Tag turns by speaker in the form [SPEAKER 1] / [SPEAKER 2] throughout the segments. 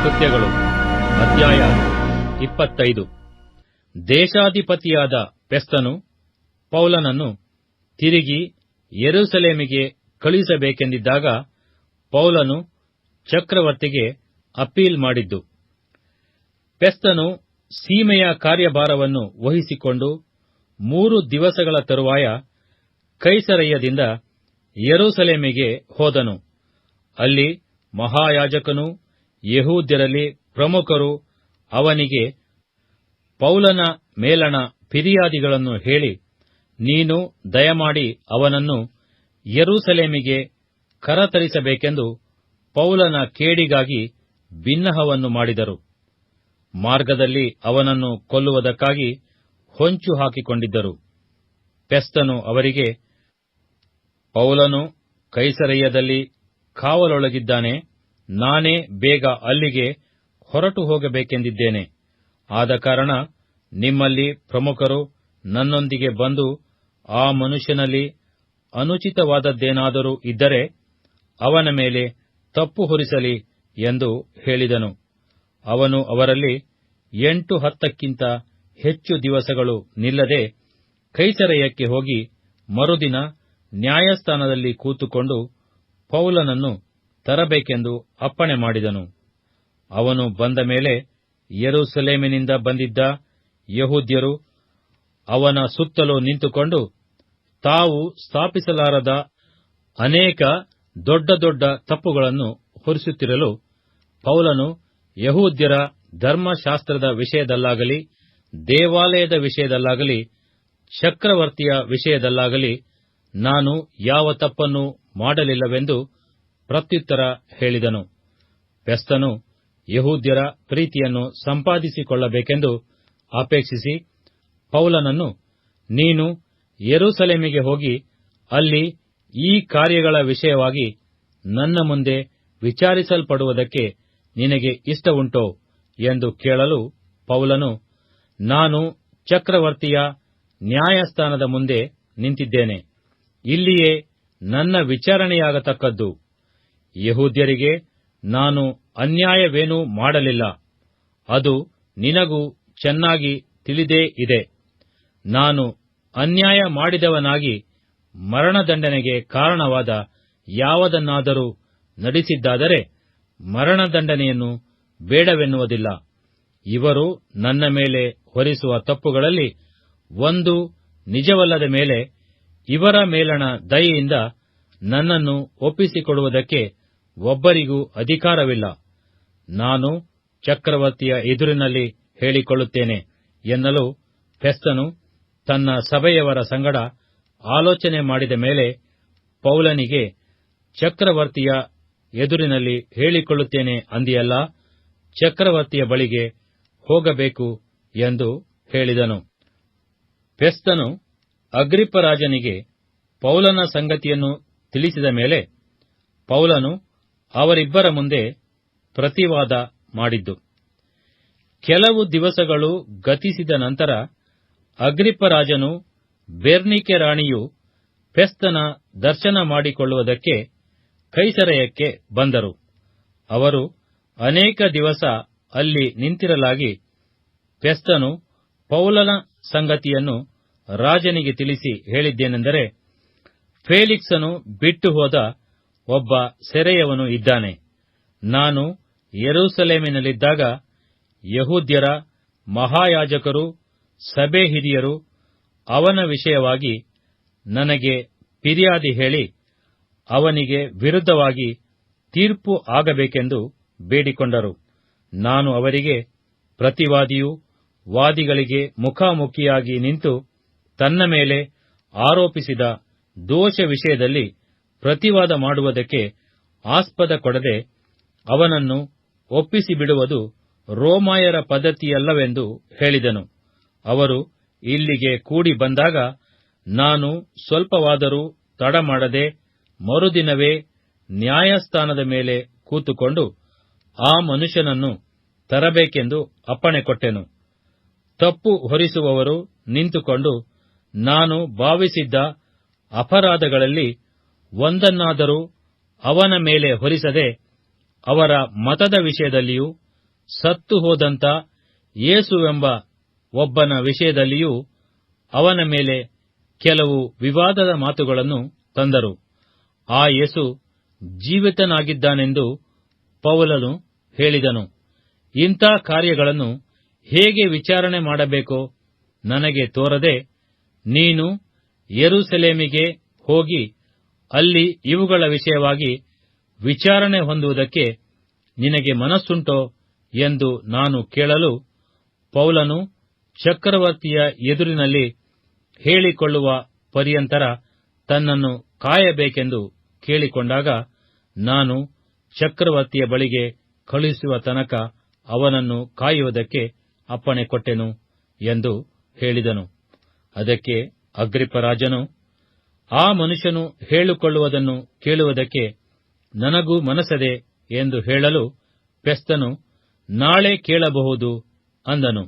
[SPEAKER 1] ಕೃತ್ಯಗಳು ಅಧ್ಯಾಯ 25. ದೇಶಾಧಿಪತಿಯಾದ ಫೆಸ್ತನು ಪೌಲನನ್ನು ತಿರುಗಿ ಯೆರೂಸಲೇಮಿಗೆ ಕಳುಹಿಸಬೇಕೆಂದಿದ್ದಾಗ ಪೌಲನು ಚಕ್ರವರ್ತಿಗೆ ಅಪೀಲ್ ಮಾಡಿದ್ದು. ಫೆಸ್ತನು ಸೀಮೆಯ ಕಾರ್ಯಭಾರವನ್ನು ವಹಿಸಿಕೊಂಡು 3 ದಿವಸಗಳ ತರುವಾಯ ಕೈಸರಯ್ಯದಿಂದ ಯೆರೂಸಲೇಮಿಗೆ ಹೋದನು. ಅಲ್ಲಿ ಮಹಾಯಾಜಕನೂ ಯೆಹೂದ್ಯರಲ್ಲಿ ಪ್ರಮುಖರು ಅವನಿಗೆ ಪೌಲನ ಮೇಲಣ ಫಿರ್ಯಾದಿಗಳನ್ನು ಹೇಳಿ, ನೀನು ದಯಮಾಡಿ ಅವನನ್ನು ಯೆರೂಸಲೇಮಿಗೆ ಕರತರಿಸಬೇಕೆಂದು ಪೌಲನ ಕೇಡಿಗಾಗಿ ಬಿನ್ನಹವನ್ನು ಮಾಡಿದರು. ಮಾರ್ಗದಲ್ಲಿ ಅವನನ್ನು ಕೊಲ್ಲುವುದಕ್ಕಾಗಿ ಹೊಂಚು ಹಾಕಿಕೊಂಡಿದ್ದರು. ಫೆಸ್ತನು ಅವರಿಗೆ, ಪೌಲನು ಕೈಸರಯ್ಯದಲ್ಲಿ ಕಾವಲೊಳಗಿದ್ದಾನೆ, ನಾನೇ ಬೇಗ ಅಲ್ಲಿಗೆ ಹೊರಟು ಹೋಗಬೇಕೆಂದಿದ್ದೇನೆ. ಆದ ಕಾರಣ ನಿಮ್ಮಲ್ಲಿ ಪ್ರಮುಖರು ನನ್ನೊಂದಿಗೆ ಬಂದು ಆ ಮನುಷ್ಯನಲ್ಲಿ ಅನುಚಿತವಾದದ್ದೇನಾದರೂ ಇದ್ದರೆ ಅವನ ಮೇಲೆ ತಪ್ಪು ಹೊರಿಸಲಿ ಎಂದು ಹೇಳಿದನು. ಅವನು ಅವರಲ್ಲಿ 8-10ಕ್ಕಿಂತ ಹೆಚ್ಚು ದಿವಸಗಳು ನಿಲ್ಲದೆ ಕೈಸರಯ್ಯಕ್ಕೆ ಹೋಗಿ ಮರುದಿನ ನ್ಯಾಯಸ್ಥಾನದಲ್ಲಿ ಕೂತುಕೊಂಡು ಪೌಲನನ್ನು ತರಬೇಕೆಂದು ಅಪ್ಪಣೆ ಮಾಡಿದನು. ಅವನು ಬಂದ ಮೇಲೆ ಯೆರೂಸಲೇಮಿನಿಂದ ಬಂದಿದ್ದ ಯೆಹೂದ್ಯರು ಅವನ ಸುತ್ತಲೂ ನಿಂತುಕೊಂಡು ತಾವು ಸ್ಥಾಪಿಸಲಾರದ ಅನೇಕ ದೊಡ್ಡ ದೊಡ್ಡ ತಪ್ಪುಗಳನ್ನು ಹೊರಿಸುತ್ತಿರಲು, ಪೌಲನು ಯೆಹೂದ್ಯರ ಧರ್ಮಶಾಸ್ತ್ರದ ವಿಷಯದಲ್ಲಾಗಲಿ, ದೇವಾಲಯದ ವಿಷಯದಲ್ಲಾಗಲಿ, ಚಕ್ರವರ್ತಿಯ ವಿಷಯದಲ್ಲಾಗಲಿ ನಾನು ಯಾವ ತಪ್ಪನ್ನು ಮಾಡಲಿಲ್ಲವೆಂದು ಪ್ರತ್ಯುತ್ತರ ಹೇಳಿದನು. ಫೆಸ್ತನು ಯೆಹೂದ್ಯರ ಪ್ರೀತಿಯನ್ನು ಸಂಪಾದಿಸಿಕೊಳ್ಳಬೇಕೆಂದು ಅಪೇಕ್ಷಿಸಿ ಪೌಲನನ್ನು, ನೀನು ಯೆರೂಸಲೇಮಿಗೆ ಹೋಗಿ ಅಲ್ಲಿ ಈ ಕಾರ್ಯಗಳ ವಿಷಯವಾಗಿ ನನ್ನ ಮುಂದೆ ವಿಚಾರಿಸಲ್ಪಡುವುದಕ್ಕೆ ನಿನಗೆ ಇಷ್ಟವುಂಟೋ ಎಂದು ಕೇಳಲು, ಪೌಲನು, ನಾನು ಚಕ್ರವರ್ತಿಯ ನ್ಯಾಯಸ್ಥಾನದ ಮುಂದೆ ನಿಂತಿದ್ದೇನೆ, ಇಲ್ಲಿಯೇ ನನ್ನ ವಿಚಾರಣೆಯಾಗತಕ್ಕದ್ದು. ಯೆಹೂದ್ಯರಿಗೆ ನಾನು ಅನ್ಯಾಯವೇನೂ ಮಾಡಲಿಲ್ಲ, ಅದು ನಿನಗೂ ಚೆನ್ನಾಗಿ ತಿಳಿದೇ ಇದೆ. ನಾನು ಅನ್ಯಾಯ ಮಾಡಿದವನಾಗಿ ಮರಣದಂಡನೆಗೆ ಕಾರಣವಾದ ಯಾವುದನ್ನಾದರೂ ನಡೆಸಿದ್ದಾದರೆ ಮರಣದಂಡನೆಯನ್ನು ಬೇಡವೆನ್ನುವುದಿಲ್ಲ. ಇವರು ನನ್ನ ಮೇಲೆ ಹೊರಿಸುವ ತಪ್ಪುಗಳಲ್ಲಿ ಒಂದು ನಿಜವಲ್ಲದ ಮೇಲೆ ಇವರ ಮೇಲಣ ದಯೆಯಿಂದ ನನ್ನನ್ನು ಒಪ್ಪಿಸಿಕೊಡುವುದಕ್ಕೆ ಒಬ್ಬರಿಗೂ ಅಧಿಕಾರವಿಲ್ಲ. ನಾನು ಚಕ್ರವರ್ತಿಯ ಎದುರಿನಲ್ಲಿ ಹೇಳಿಕೊಳ್ಳುತ್ತೇನೆ ಎನ್ನಲು, ಫೆಸ್ತನು ತನ್ನ ಸಭೆಯವರ ಸಂಗಡ ಆಲೋಚನೆ ಮಾಡಿದ ಮೇಲೆ ಪೌಲನಿಗೆ, ಚಕ್ರವರ್ತಿಯ ಎದುರಿನಲ್ಲಿ ಹೇಳಿಕೊಳ್ಳುತ್ತೇನೆ ಅಂದಿಯಲ್ಲ, ಚಕ್ರವರ್ತಿಯ ಬಳಿಗೆ ಹೋಗಬೇಕು ಎಂದು ಹೇಳಿದನು. ಫೆಸ್ತನು ಅಗ್ರಿಪ್ಪರಾಜನಿಗೆ ಪೌಲನ ಸಂಗತಿಯನ್ನು ತಿಳಿಸಿದ ಮೇಲೆ ಪೌಲನು ಅವರಿಬ್ಬರ ಮುಂದೆ ಪ್ರತಿವಾದ ಮಾಡಿದ್ದು. ಕೆಲವು ದಿವಸಗಳು ಗತಿಸಿದ ನಂತರ ಅಗ್ರಿಪ್ಪರಾಜನು ಬೆರ್ನಿಕೆ ರಾಣಿಯು ಫೆಸ್ತನ ದರ್ಶನ ಮಾಡಿಕೊಳ್ಳುವುದಕ್ಕೆ ಕೈಸರಯ್ಯಕ್ಕೆ ಬಂದರು. ಅವರು ಅನೇಕ ದಿವಸ ಅಲ್ಲಿ ನಿಂತಿರಲಾಗಿ ಫೆಸ್ತನು ಪೌಲನ ಸಂಗತಿಯನ್ನು ರಾಜನಿಗೆ ತಿಳಿಸಿ ಹೇಳಿದ್ದೇನೆಂದರೆ, ಫೇಲಿಕ್ಸನು ಬಿಟ್ಟು ಹೋದ ಒಬ್ಬ ಸೆರೆಯವನು ಇದ್ದಾನೆ. ನಾನು ಯೆರೂಸಲೇಮಿನಲ್ಲಿದ್ದಾಗ ಯೆಹೂದ್ಯರ ಮಹಾಯಾಜಕರು, ಸಭೆ ಹಿರಿಯರು ಅವನ ವಿಷಯವಾಗಿ ನನಗೆ ಫಿರ್ಯಾದಿ ಹೇಳಿ ಅವನಿಗೆ ವಿರುದ್ಧವಾಗಿ ತೀರ್ಪು ಆಗಬೇಕೆಂದು ಬೇಡಿಕೊಂಡರು. ನಾನು ಅವರಿಗೆ ಪ್ರತಿವಾದಿಯು ವಾದಿಗಳಿಗೆ ಮುಖಾಮುಖಿಯಾಗಿ ನಿಂತು ತನ್ನ ಮೇಲೆ ಆರೋಪಿಸಿದ ದೋಷ ವಿಷಯದಲ್ಲಿ ಪ್ರತಿವಾದ ಮಾಡುವುದಕ್ಕೆ ಆಸ್ಪದ ಕೊಡದೆ ಅವನನ್ನು ಒಪ್ಪಿಸಿಬಿಡುವುದು ರೋಮಾಯರ ಪದ್ಧತಿಯಲ್ಲವೆಂದು ಹೇಳಿದನು. ಅವರು ಇಲ್ಲಿಗೆ ಕೂಡಿ ಬಂದಾಗ ನಾನು ಸ್ವಲ್ಪವಾದರೂ ತಡಮಾಡದೆ ಮರುದಿನವೇ ನ್ಯಾಯಸ್ಥಾನದ ಮೇಲೆ ಕೂತುಕೊಂಡು ಆ ಮನುಷ್ಯನನ್ನು ತರಬೇಕೆಂದು ಅಪ್ಪಣೆ ಕೊಟ್ಟೆನು. ತಪ್ಪು ಹೊರಿಸುವವರು ನಿಂತುಕೊಂಡು ನಾನು ಭಾವಿಸಿದ್ದ ಅಪರಾಧಗಳಲ್ಲಿ ಒಂದನ್ನಾದರೂ ಅವನ ಮೇಲೆ ಹೊರಿಸದೆ ಅವರ ಮತದ ವಿಷಯದಲ್ಲಿಯೂ ಸತ್ತು ಹೋದಂಥ ಯೇಸುವೆಂಬ ಒಬ್ಬನ ವಿಷಯದಲ್ಲಿಯೂ ಅವನ ಮೇಲೆ ಕೆಲವು ವಿವಾದದ ಮಾತುಗಳನ್ನು ತಂದರು. ಆ ಯೇಸು ಜೀವಿತನಾಗಿದ್ದಾನೆಂದು ಪೌಲನು ಹೇಳಿದನು. ಇಂಥ ಕಾರ್ಯಗಳನ್ನು ಹೇಗೆ ವಿಚಾರಣೆ ಮಾಡಬೇಕೋ ನನಗೆ ತೋರದೆ, ನೀನು ಯೆರೂಸಲೇಮಿಗೆ ಹೋಗಿ ಅಲ್ಲಿ ಇವುಗಳ ವಿಷಯವಾಗಿ ವಿಚಾರಣೆ ಹೊಂದುವುದಕ್ಕೆ ನಿನಗೆ ಮನಸ್ಸುಂಟೋ ಎಂದು ನಾನು ಕೇಳಲು, ಪೌಲನು ಚಕ್ರವರ್ತಿಯ ಎದುರಿನಲ್ಲಿ ಹೇಳಿಕೊಳ್ಳುವ ಪರ್ಯಂತರ ತನ್ನನ್ನು ಕಾಯಬೇಕೆಂದು ಕೇಳಿಕೊಂಡಾಗ, ನಾನು ಚಕ್ರವರ್ತಿಯ ಬಳಿಗೆ ಕಳುಹಿಸುವ ತನಕ ಅವನನ್ನು ಕಾಯುವುದಕ್ಕೆ ಅಪ್ಪಣೆ ಕೊಟ್ಟೆನು ಎಂದು ಹೇಳಿದನು. ಅದಕ್ಕೆ ಅಗ್ರಿಪ್ಪರಾಜನು, ಆ ಮನುಷ್ಯನು ಹೇಳಿಕೊಳ್ಳುವುದನ್ನು ಕೇಳುವುದಕ್ಕೆ ನನಗೂ ಮನಸ್ಸದೆ ಎಂದು ಹೇಳಲು, ಫೆಸ್ತನು, ನಾಳೆ ಕೇಳಬಹುದು ಅಂದನು.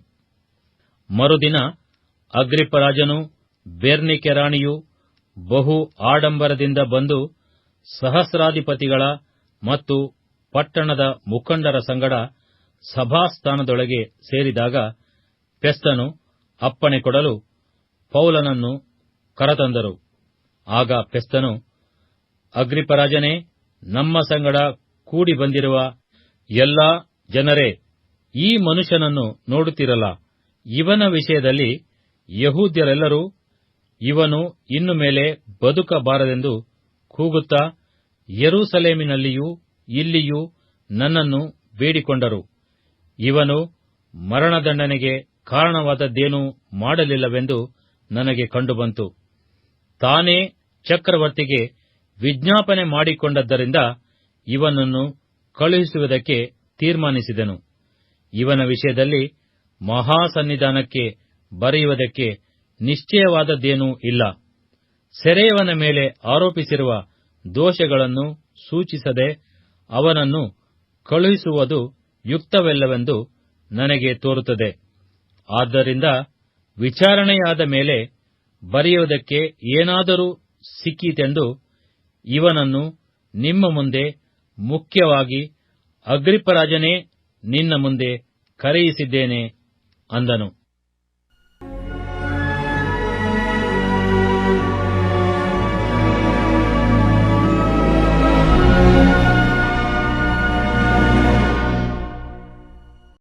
[SPEAKER 1] ಮರುದಿನ ಅಗ್ರಿಪ್ಪರಾಜನು ಬೆರ್ನಿಕೆ ರಾಣಿಯು ಬಹು ಆಡಂಬರದಿಂದ ಬಂದು ಸಹಸ್ರಾಧಿಪತಿಗಳ ಮತ್ತು ಪಟ್ಟಣದ ಮುಖಂಡರ ಸಂಗಡ ಸಭಾಸ್ಥಾನದೊಳಗೆ ಸೇರಿದಾಗ, ಫೆಸ್ತನು ಅಪ್ಪಣೆ ಕೊಡಲು ಪೌಲನನ್ನು ಕರತಂದರು. ಆಗ ಫೆಸ್ತನು, ಅಗ್ರಿಪ್ಪರಾಜನೇ, ನಮ್ಮ ಸಂಗಡ ಕೂಡಿ ಬಂದಿರುವ ಎಲ್ಲಾ ಜನರೇ, ಈ ಮನುಷ್ಯನನ್ನು ನೋಡುತ್ತಿರಲ್ಲ. ಇವನ ವಿಷಯದಲ್ಲಿ ಯಹೂದ್ಯರೆಲ್ಲರೂ ಇವನು ಇನ್ನು ಮೇಲೆ ಬದುಕಬಾರದೆಂದು ಕೂಗುತ್ತಾ ಯೆರೂಸಲೇಮಿನಲ್ಲಿಯೂ ಇಲ್ಲಿಯೂ ನನ್ನನ್ನು ಬೇಡಿಕೊಂಡರು. ಇವನು ಮರಣದಂಡನೆಗೆ ಕಾರಣವಾದದ್ದೇನೂ ಮಾಡಲಿಲ್ಲವೆಂದು ನನಗೆ ಕಂಡುಬಂತು. ತಾನೇ ಚಕ್ರವರ್ತಿಗೆ ವಿಜ್ಞಾಪನೆ ಮಾಡಿಕೊಂಡದ್ದರಿಂದ ಇವನನ್ನು ಕಳುಹಿಸುವುದಕ್ಕೆ ತೀರ್ಮಾನಿಸಿದೆನು. ಇವನ ವಿಷಯದಲ್ಲಿ ಮಹಾಸನ್ನಿಧಾನಕ್ಕೆ ಬರೆಯುವುದಕ್ಕೆ ನಿಶ್ಚಯವಾದದ್ದೇನೂ ಇಲ್ಲ. ಸೆರೆಯವನ ಮೇಲೆ ಆರೋಪಿಸಿರುವ ದೋಷಗಳನ್ನು ಸೂಚಿಸದೆ ಅವನನ್ನು ಕಳುಹಿಸುವುದು ಯುಕ್ತವಲ್ಲವೆಂದು ನನಗೆ ತೋರುತ್ತದೆ. ಆದ್ದರಿಂದ ವಿಚಾರಣೆಯಾದ ಮೇಲೆ ಬರೆಯುವುದಕ್ಕೆ ಏನಾದರೂ ಸಿಕ್ಕೀತೆಂದು ಇವನನ್ನು ನಿಮ್ಮ ಮುಂದೆ, ಮುಖ್ಯವಾಗಿ ಅಗ್ರಿಪ್ಪರಾಜನೇ ನಿನ್ನ ಮುಂದೆ ಕರೆಯಿಸಿದ್ದೇನೆ ಅಂದನು.